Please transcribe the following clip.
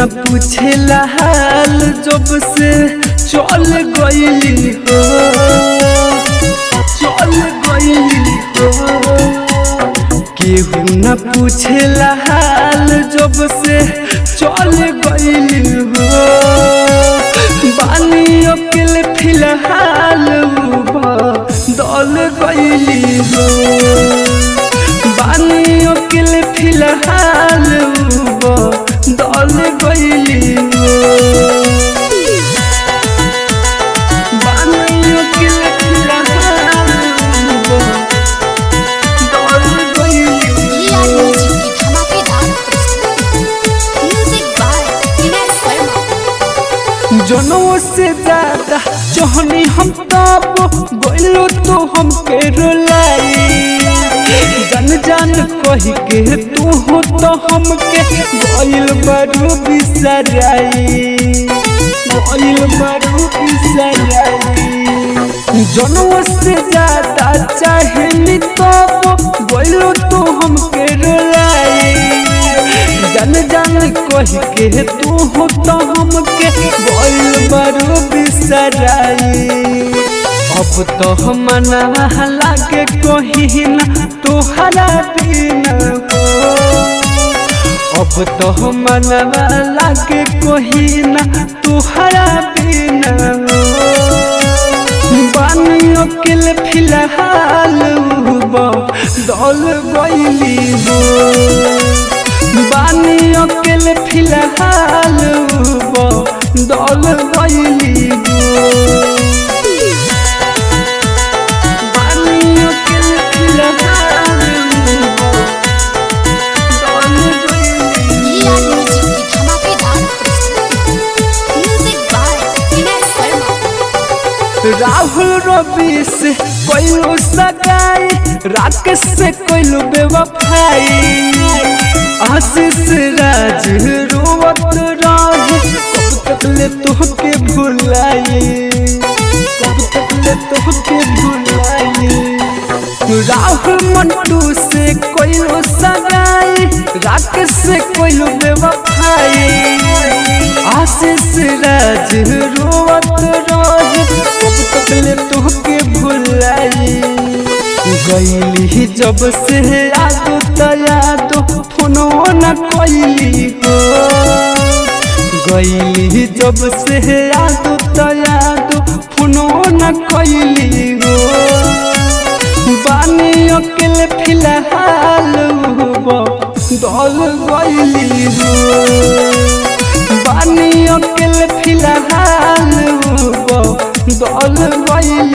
न पूछेला हाल जब से चल गइली हो, चल गइली हो। केहू न पूछेला हाल जब से चल गइली हो। बानी अकेले फिलहाल दल गइली हो। बानी अकेले फिलहाल दल गइली हो। बानी अकेले फिलहाल दल गइली हो। जनों से ज्यादा चाहनी हम तब बोलो तो हमके रुलाई। जान जान कह के तू हो तो हमके बोल बरू बिसराई, बोल बरू बिसराई। जनों से ज्यादा चाहनी तब बोलो तो हमके रुलाई। जान जान कह के तू हो तो हमके बोल बरू बिसराई। अब तो मनवा लागे कहीं ना तोहरा बिना हो। अब तो मनवा लागे कहीं ना तोहरा बिना हो। बानी अकेले फिलहाल दल गइली हो। बानी अकेले फिलहाल दल गइली हो। बानी अकेले फिलहाल दल गइली हो। राहुल रवि से कोइलो सगाई, राकेश से कोइलो बेवफाई। आशीष राज रोवत रहे कब तक ले तोहके भुलाई, कब तक ले तोहके भुलाई। राहुल मंटू से कोइलो सगाई, राकेश से कोइलो बेवफाई। आशीष राज रोवत रहे कब तक ले तोहके भुलाई। गइली जब से यादो त यादो फोनो न कइली हो। गइली जब से यादो त यादो फोनो न कइली हो। बानी अकेले फिलहाल दल गइली हो। बानी अकेले फिलहाल दल गइली।